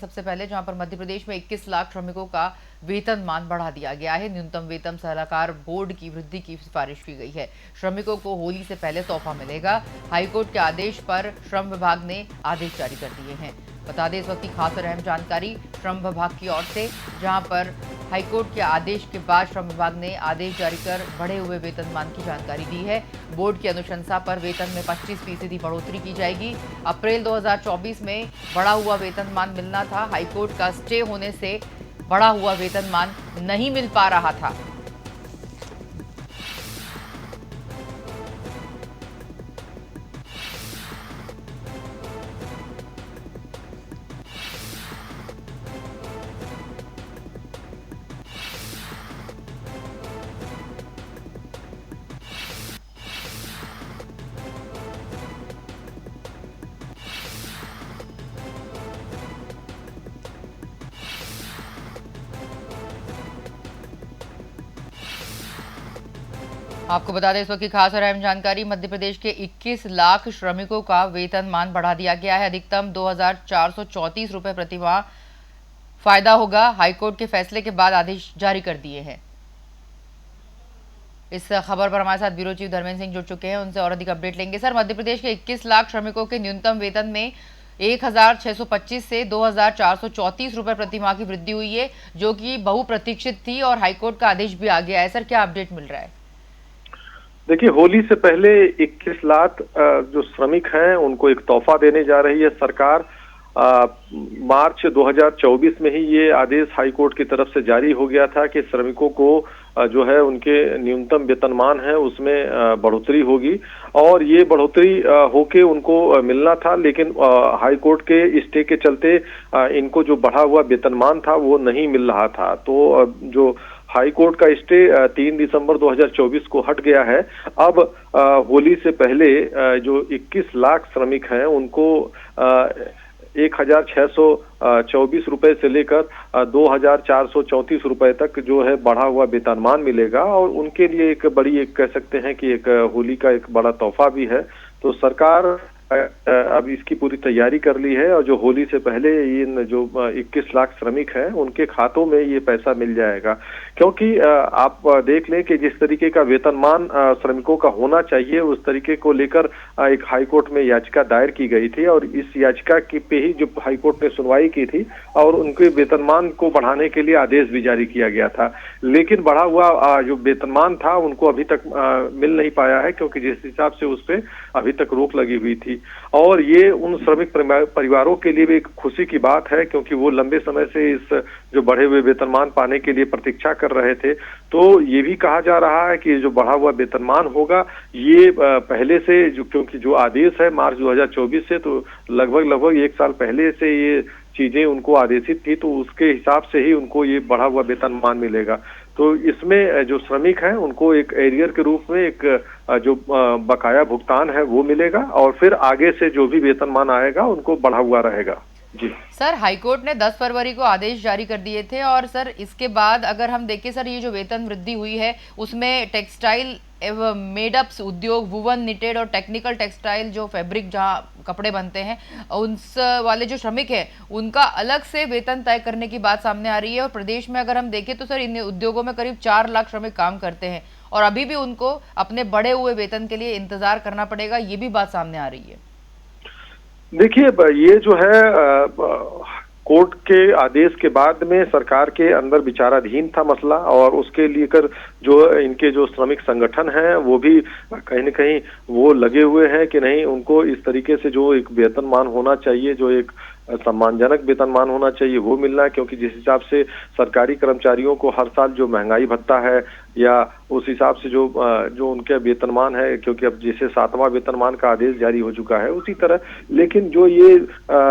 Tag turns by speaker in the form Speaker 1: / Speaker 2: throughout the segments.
Speaker 1: सबसे पहले, जहां पर मध्य प्रदेश में 21 लाख श्रमिकों का वेतनमान बढ़ा दिया गया है। न्यूनतम वेतन सलाहकार बोर्ड की वृद्धि की सिफारिश की गई है। श्रमिकों को होली से पहले तोहफा मिलेगा। हाईकोर्ट के आदेश पर श्रम विभाग ने आदेश जारी कर दिए हैं। बता दें, इस वक्त की खास और अहम जानकारी श्रम विभाग की ओर से, जहां पर हाईकोर्ट के आदेश के बाद श्रम विभाग ने आदेश जारी कर बढ़े हुए वेतनमान की जानकारी दी है। बोर्ड की अनुशंसा पर वेतन में 25% बढ़ोतरी की जाएगी। अप्रैल 2024 में बढ़ा हुआ वेतनमान मिलना था। हाईकोर्ट का स्टे होने से बढ़ा हुआ वेतनमान नहीं मिल पा रहा था। आपको बता दें, इस वक्त की खास और अहम जानकारी, मध्य प्रदेश के 21 लाख श्रमिकों का वेतनमान बढ़ा दिया गया है। अधिकतम 2,434 रुपए प्रति माह फायदा होगा। हाईकोर्ट के फैसले के बाद आदेश जारी कर दिए हैं। इस खबर पर हमारे साथ ब्यूरो चीफ धर्मेंद्र सिंह जुड़ चुके हैं, उनसे और अधिक अपडेट लेंगे। सर, मध्य प्रदेश के 21 लाख श्रमिकों के न्यूनतम वेतन में 1,625 से 2,434 रुपए प्रति माह की वृद्धि हुई है, जो कि बहुप्रतीक्षित थी और हाईकोर्ट का आदेश भी आ गया है। सर, क्या अपडेट मिल रहा है?
Speaker 2: देखिए, होली से पहले 21 लाख जो श्रमिक हैं उनको एक तोहफा देने जा रही है सरकार। मार्च 2024 में ही ये आदेश हाईकोर्ट की तरफ से जारी हो गया था कि श्रमिकों को जो है उनके न्यूनतम वेतनमान है उसमें बढ़ोतरी होगी, और ये बढ़ोतरी होके उनको मिलना था। लेकिन हाईकोर्ट के स्टे के चलते इनको जो बढ़ा हुआ वेतनमान था वो नहीं मिल रहा था। तो जो हाईकोर्ट का स्टे 3 दिसंबर 2024 को हट गया है। अब होली से पहले जो 21 लाख श्रमिक हैं उनको 1,624 रुपए से लेकर 2,434 रुपए तक जो है बढ़ा हुआ वेतनमान मिलेगा, और उनके लिए एक बड़ी, एक कह सकते हैं कि एक होली का एक बड़ा तोहफा भी है। तो सरकार अब इसकी पूरी तैयारी कर ली है, और जो होली से पहले इन जो 21 लाख श्रमिक हैं उनके खातों में ये पैसा मिल जाएगा। क्योंकि आप देख लें कि जिस तरीके का वेतनमान श्रमिकों का होना चाहिए उस तरीके को लेकर एक हाईकोर्ट में याचिका दायर की गई थी, और इस याचिका की पे ही जो हाईकोर्ट ने सुनवाई की थी और उनके वेतनमान को बढ़ाने के लिए आदेश भी जारी किया गया था। लेकिन बढ़ा हुआ जो वेतनमान था उनको अभी तक मिल नहीं पाया है, क्योंकि जिस हिसाब से उस पर अभी तक रोक लगी हुई थी। और ये उन श्रमिक परिवारों के लिए भी एक खुशी की बात है, क्योंकि वो लंबे समय से इस जो बढ़े हुए वेतनमान पाने के लिए प्रतीक्षा कर रहे थे। तो ये भी कहा जा रहा है कि जो बढ़ा हुआ वेतनमान होगा ये पहले से क्योंकि जो आदेश है मार्च 2024 से, तो लगभग 1 साल पहले से ये चीजें उनको आदेशित थी, तो उसके हिसाब से ही उनको ये बढ़ा हुआ वेतनमान मिलेगा। तो इसमें जो श्रमिक हैं उनको एक एरियर के रूप में एक जो बकाया भुगतान है वो मिलेगा, और फिर आगे से जो भी वेतनमान आएगा उनको बढ़ा हुआ रहेगा। जी
Speaker 1: सर, हाईकोर्ट ने 10 फरवरी को आदेश जारी कर दिए थे, और सर इसके बाद अगर हम देखें सर, ये जो वेतन वृद्धि हुई है उसमें टेक्सटाइल एवं मेडअप्स उद्योग, वुवन निटेड और टेक्निकल टेक्सटाइल जो फैब्रिक जहां कपड़े बनते हैं उन वाले जो श्रमिक हैं उनका अलग से वेतन तय करने की बात सामने आ रही है। और प्रदेश में अगर हम देखें तो सर, इन उद्योगों में करीब 4 लाख श्रमिक काम करते हैं, और अभी भी उनको अपने बढ़े हुए वेतन के लिए इंतजार करना पड़ेगा, ये भी बात सामने आ रही है।
Speaker 2: देखिए, ये जो है कोर्ट के आदेश के बाद में सरकार के अंदर विचाराधीन था मसला, और उसके लेकर जो इनके जो श्रमिक संगठन हैं वो भी कहीं न कहीं वो लगे हुए हैं कि नहीं, उनको इस तरीके से जो एक वेतनमान होना चाहिए, जो एक सम्मानजनक वेतनमान होना चाहिए वो मिलना है। क्योंकि जिस हिसाब से सरकारी कर्मचारियों को हर साल जो महंगाई भत्ता है या उस हिसाब से जो उनके वेतनमान है, क्योंकि अब जैसे 7वां वेतनमान का आदेश जारी हो चुका है उसी तरह, लेकिन जो ये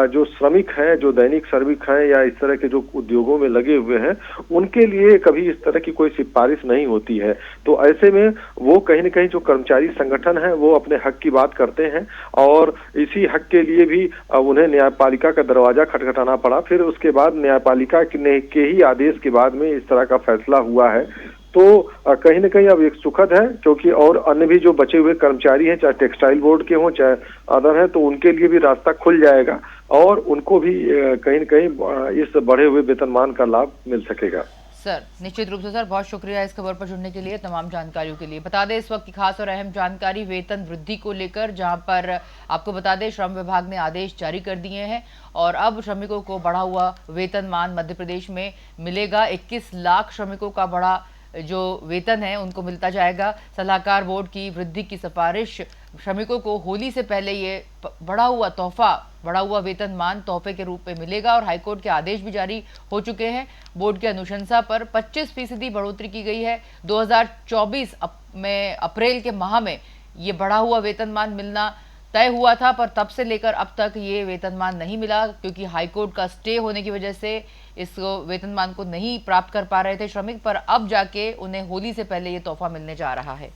Speaker 2: जो श्रमिक हैं, जो दैनिक श्रमिक हैं या इस तरह के जो उद्योगों में लगे हुए हैं, उनके लिए कभी इस तरह की कोई सिफारिश नहीं होती है। तो ऐसे में वो कहीं न कहीं जो कर्मचारी संगठन है वो अपने हक की बात करते हैं, और इसी हक के लिए भी उन्हें न्यायपालिका का दरवाजा खटखटाना पड़ा। फिर उसके बाद न्यायपालिका के ही आदेश के बाद में इस तरह का फैसला हुआ है। तो कहीं ना कहीं अब एक सुखद है, क्योंकि और अन्य भी जो बचे हुए कर्मचारी हैं, चाहे टेक्सटाइल बोर्ड के हों चाहे अदर हैं, तो उनके लिए भी रास्ता खुल जाएगा और उनको भी कहीं न कहीं इस बढ़े हुए वेतनमान का लाभ मिल सकेगा।
Speaker 1: सर निश्चित रूप से सर, बहुत शुक्रिया इस खबर पर जुड़ने के लिए, तमाम जानकारियों के लिए। बता दें इस वक्त की खास और अहम जानकारी वेतन वृद्धि को लेकर, जहां पर आपको बता दें श्रम विभाग ने आदेश जारी कर दिए हैं और अब श्रमिकों को बढ़ा हुआ वेतनमान मध्य प्रदेश में मिलेगा। 21 लाख श्रमिकों का बढ़ा जो वेतन है उनको मिलता जाएगा। सलाहकार बोर्ड की वृद्धि की सिफारिश, श्रमिकों को होली से पहले ये बढ़ा हुआ तोहफा, बढ़ा हुआ वेतनमान तोहफे के रूप में मिलेगा और हाईकोर्ट के आदेश भी जारी हो चुके हैं। बोर्ड की अनुशंसा पर 25% बढ़ोतरी की गई है। 2024 में अप्रैल के माह में ये बढ़ा हुआ वेतनमान मिलना तय हुआ था, पर तब से लेकर अब तक ये वेतनमान नहीं मिला, क्योंकि हाईकोर्ट का स्टे होने की वजह से इस वेतनमान को नहीं प्राप्त कर पा रहे थे श्रमिक। पर अब जाके उन्हें होली से पहले ये तोहफा मिलने जा रहा है।